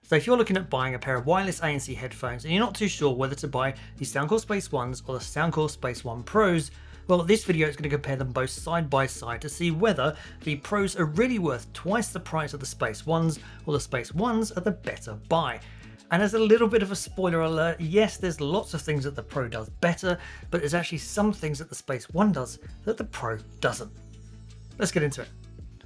So if you're looking at buying a pair of wireless ANC headphones and you're not too sure whether to buy the Soundcore Space Ones or the Soundcore Space One Pros, well, this video is going to compare them both side by side to see whether the Pros are really worth twice the price of the Space Ones or the Space Ones are the better buy. And as a little bit of a spoiler alert, yes, there's lots of things that the Pro does better, but there's actually some things that the Space One does that the Pro doesn't. Let's get into it.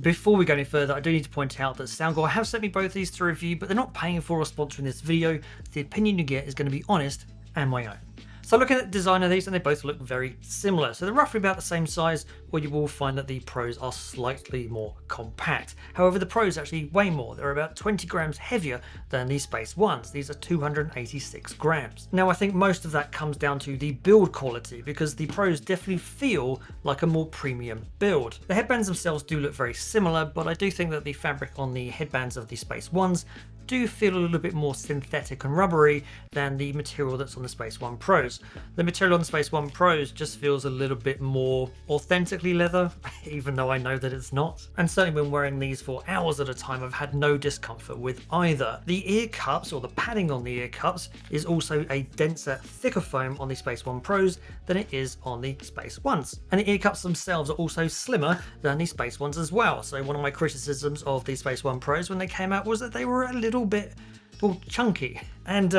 Before we go any further, I do need to point out that Soundcore have sent me both these to review, but they're not paying for or sponsoring this video. The opinion you get is going to be honest and my own. So looking at the design of these, and they both look very similar. So they're roughly about the same size, or you will find that the Pros are slightly more compact. However, the Pros actually weigh more. They're about 20 grams heavier than the Space Ones. These are 286 grams. Now, I think most of that comes down to the build quality, because the Pros definitely feel like a more premium build. The headbands themselves do look very similar, but I do think that the fabric on the headbands of the Space Ones do feel a little bit more synthetic and rubbery than the material that's on the Space One Pros. The material on the Space One Pros just feels a little bit more authentically leather, even though I know that it's not. And certainly when wearing these for hours at a time, I've had no discomfort with either. The ear cups, or the padding on the ear cups, is also a denser, thicker foam on the Space One Pros than it is on the Space Ones. And the ear cups themselves are also slimmer than the Space Ones as well. So one of my criticisms of the Space One Pros when they came out was that they were a little bit, well, chunky, and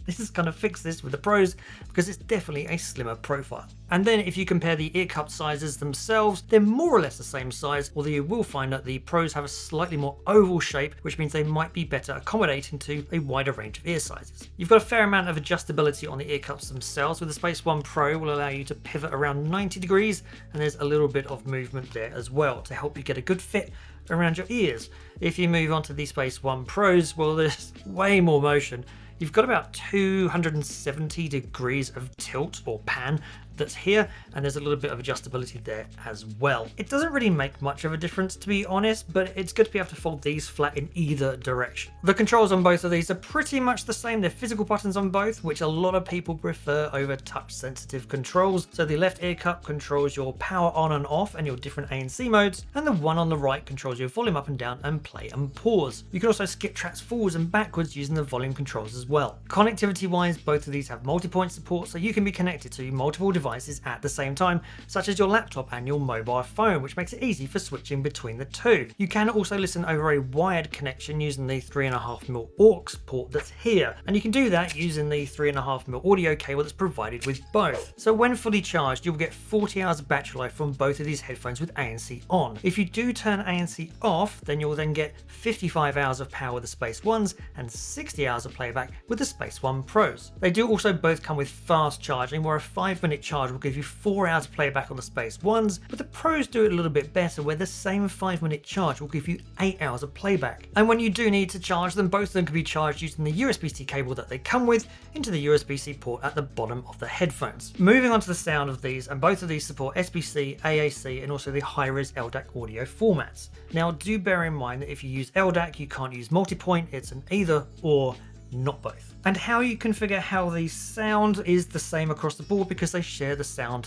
this is kind of fixed this with the Pros because it's definitely a slimmer profile. And then if you compare the ear cup sizes themselves, they're more or less the same size, although you will find that the Pros have a slightly more oval shape, which means they might be better accommodating to a wider range of ear sizes. You've got a fair amount of adjustability on the ear cups themselves, with the Space One Pro will allow you to pivot around 90 degrees, and there's a little bit of movement there as well to help you get a good fit around your ears. If you move on to the Space One Pros, well, there's way more motion. You've got about 270 degrees of tilt or pan that's here, and there's a little bit of adjustability there as well. It doesn't really make much of a difference, to be honest, but it's good to be able to fold these flat in either direction. The controls on both of these are pretty much the same. They're physical buttons on both, which a lot of people prefer over touch sensitive controls. So the left ear cup controls your power on and off and your different ANC modes, and the one on the right controls your volume up and down and play and pause. You can also skip tracks forwards and backwards using the volume controls as well. Connectivity wise, both of these have multi-point support, so you can be connected to multiple devices at the same time, such as your laptop and your mobile phone, which makes it easy for switching between the two. You can also listen over a wired connection using the 3.5mm aux port that's here, and you can do that using the 3.5mm audio cable that's provided with both. So when fully charged, you'll get 40 hours of battery life from both of these headphones with ANC on. If you do turn ANC off, then you'll then get 55 hours of power with the Space Ones and 60 hours of playback with the Space One Pros. They do also both come with fast charging, where a 5-minute charge will give you 4 hours playback on the Space Ones, but the Pros do it a little bit better, where the same 5-minute charge will give you 8 hours of playback. And when you do need to charge them, both of them can be charged using the USB-C cable that they come with into the USB-C port at the bottom of the headphones. Moving on to the sound of these, and both of these support SBC, AAC, and also the high-res LDAC audio formats. Now, do bear in mind that if you use LDAC, you can't use multi-point. It's an either or, not both. And how you configure how these sound is the same across the board, because they share the same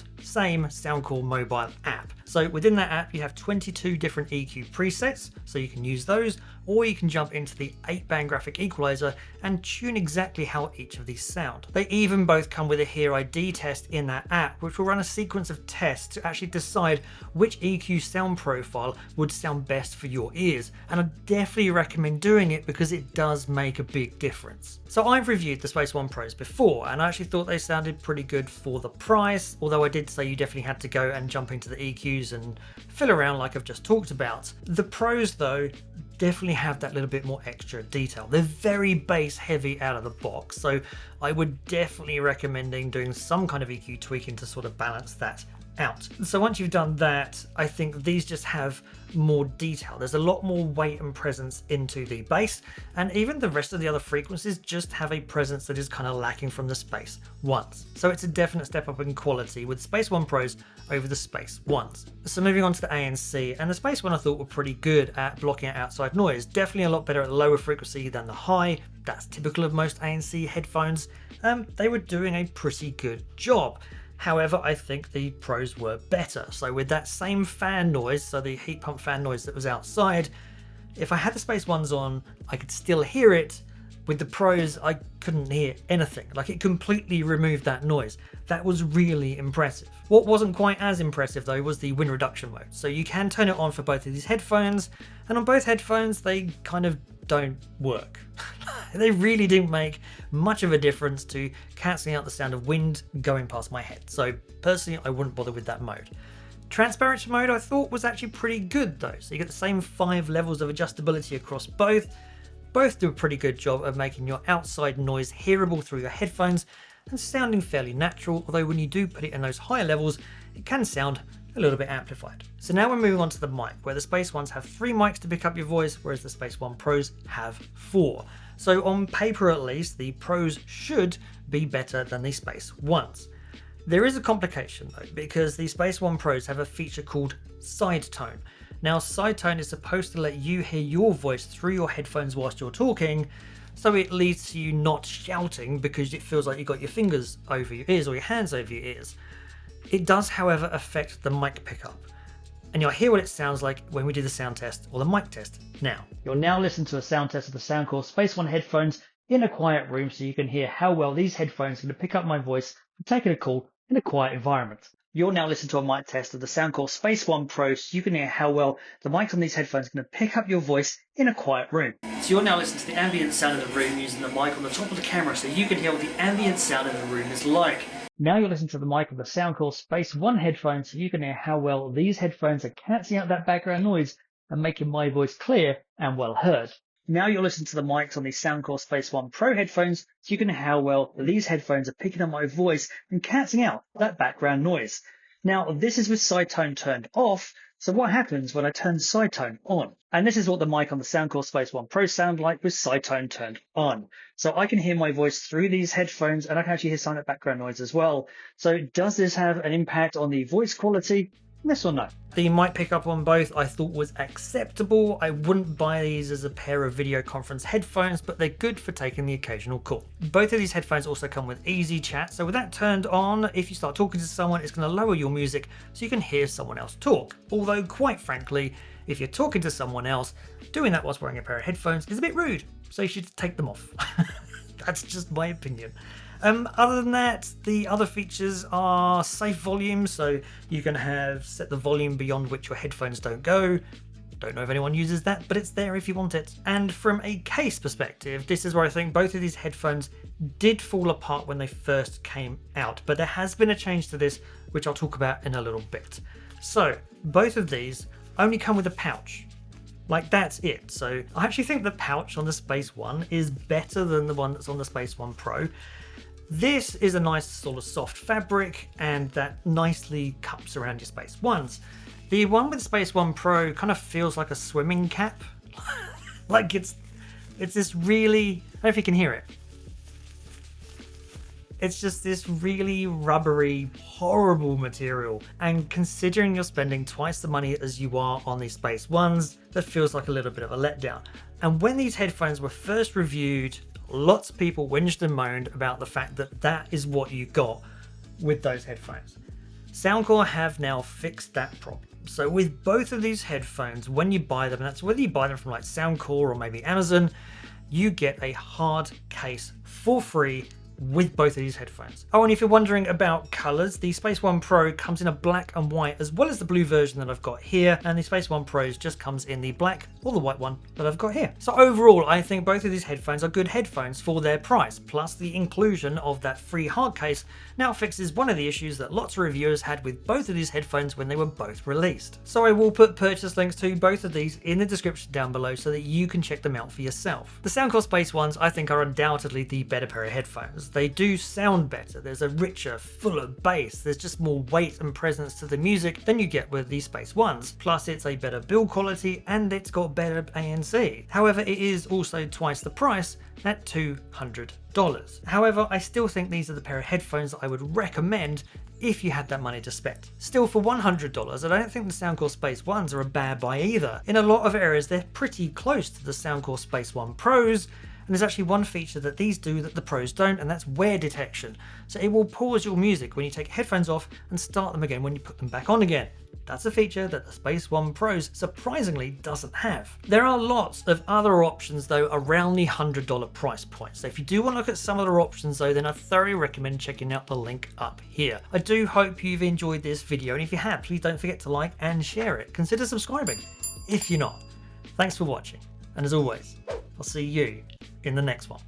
Soundcore mobile app. So within that app, you have 22 different EQ presets, so you can use those, or you can jump into the 8-band graphic equalizer and tune exactly how each of these sound. They even both come with a Hear ID test in that app, which will run a sequence of tests to actually decide which EQ sound profile would sound best for your ears. And I definitely recommend doing it because it does make a big difference. So I've reviewed the Space One Pros before, and I actually thought they sounded pretty good for the price, although I did say you definitely had to go and jump into the EQs and fill around like I've just talked about. The Pros, though, definitely have that little bit more extra detail. They're very bass heavy out of the box, so I would definitely recommending doing some kind of EQ tweaking to sort of balance that out. So once you've done that, I think these just have more detail. There's a lot more weight and presence into the bass, and even the rest of the other frequencies just have a presence that is kind of lacking from the Space Ones. So it's a definite step up in quality with Space One Pros over the Space Ones. So moving on to the ANC, and the Space One I thought were pretty good at blocking out outside noise. Definitely a lot better at the lower frequency than the high. That's typical of most ANC headphones. They were doing a pretty good job. However, I think the Pros were better. So with that same fan noise, so the heat pump fan noise that was outside, if I had the Space Ones on, I could still hear it, With the Pros, I couldn't hear anything. Like, it completely removed that noise. That was really impressive. What wasn't quite as impressive though was the wind reduction mode. So you can turn it on for both of these headphones, and on both headphones they kind of don't work. They really didn't make much of a difference to cancelling out the sound of wind going past my head. So personally, I wouldn't bother with that mode. Transparency mode I thought was actually pretty good though. So you get the same 5 levels of adjustability across both. Both do a pretty good job of making your outside noise hearable through your headphones and sounding fairly natural, although when you do put it in those higher levels, it can sound a little bit amplified. So now we're moving on to the mic, where the Space Ones have 3 mics to pick up your voice, whereas the Space One Pros have 4. So on paper at least, the Pros should be better than the Space Ones. There is a complication though, because the Space One Pros have a feature called side tone. Now, side tone is supposed to let you hear your voice through your headphones whilst you're talking, so it leads to you not shouting because it feels like you've got your fingers over your ears or your hands over your ears. It does, however, affect the mic pickup, and you'll hear what it sounds like when we do the sound test or the mic test now. You'll now listen to a sound test of the Soundcore Space One headphones in a quiet room so you can hear how well these headphones are going to pick up my voice and taking a call in a quiet environment. You'll now listen to a mic test of the Soundcore Space One Pro so you can hear how well the mic on these headphones are going to pick up your voice in a quiet room. So you'll now listen to the ambient sound of the room using the mic on the top of the camera so you can hear what the ambient sound in the room is like. Now you'll listen to the mic of the Soundcore Space One headphones so you can hear how well these headphones are cancelling out that background noise and making my voice clear and well heard. Now you'll listen to the mics on the Soundcore Space One Pro headphones so you can hear how well these headphones are picking up my voice and cancelling out that background noise. Now this is with side tone turned off, so what happens when I turn side tone on? And this is what the mic on the Soundcore Space One Pro sound like with side tone turned on. So I can hear my voice through these headphones and I can actually hear some of that background noise as well. So does this have an impact on the voice quality? Yes or no? The mic pickup on both I thought was acceptable. I wouldn't buy these as a pair of video conference headphones, but they're good for taking the occasional call. Both of these headphones also come with easy chat, so with that turned on, if you start talking to someone, it's going to lower your music so you can hear someone else talk. Although, quite frankly, if you're talking to someone else, doing that whilst wearing a pair of headphones is a bit rude, so you should take them off. That's just my opinion. Other than that, the other features are safe volume, so you can set the volume beyond which your headphones don't go. Don't know if anyone uses that, but it's there if you want it. And from a case perspective, this is where I think both of these headphones did fall apart when they first came out, but there has been a change to this, which I'll talk about in a little bit. So, both of these only come with a pouch. Like, that's it. So I actually think the pouch on the Space One is better than the one that's on the Space One Pro. This is a nice sort of soft fabric and that nicely cups around your Space Ones. The one with Space One Pro kind of feels like a swimming cap. Like it's this really, I don't know if you can hear it. It's just this really rubbery, horrible material. And considering you're spending twice the money as you are on these Space Ones, that feels like a little bit of a letdown. And when these headphones were first reviewed, lots of people whinged and moaned about the fact that that is what you got with those headphones. Soundcore have now fixed that problem. So with both of these headphones, when you buy them, and that's whether you buy them from like Soundcore or maybe Amazon, you get a hard case for free with both of these headphones. Oh, and if you're wondering about colors, the Space One Pro comes in a black and white as well as the blue version that I've got here, and the Space One Pros just comes in the black or the white one that I've got here. So overall, I think both of these headphones are good headphones for their price, plus the inclusion of that free hard case now fixes one of the issues that lots of reviewers had with both of these headphones when they were both released. So I will put purchase links to both of these in the description down below so that you can check them out for yourself. The Soundcore Space Ones I think are undoubtedly the better pair of headphones. They do sound better, there's a richer, fuller bass, there's just more weight and presence to the music than you get with the Space Ones. Plus it's a better build quality and it's got better ANC. However, it is also twice the price at $200. However, I still think these are the pair of headphones that I would recommend if you had that money to spend. Still, for $100, I don't think the Soundcore Space Ones are a bad buy either. In a lot of areas, they're pretty close to the Soundcore Space One Pros, and And there's actually one feature that these do that the Pros don't, and that's wear detection. So it will pause your music when you take headphones off and start them again when you put them back on again. That's a feature that the Space One Pros surprisingly doesn't have. There are lots of other options though around the $100 price point. So if you do want to look at some other options though, then I thoroughly recommend checking out the link up here. I do hope you've enjoyed this video, and if you have, please don't forget to like and share it. Consider subscribing if you're not. Thanks for watching, and as always, I'll see you in the next one.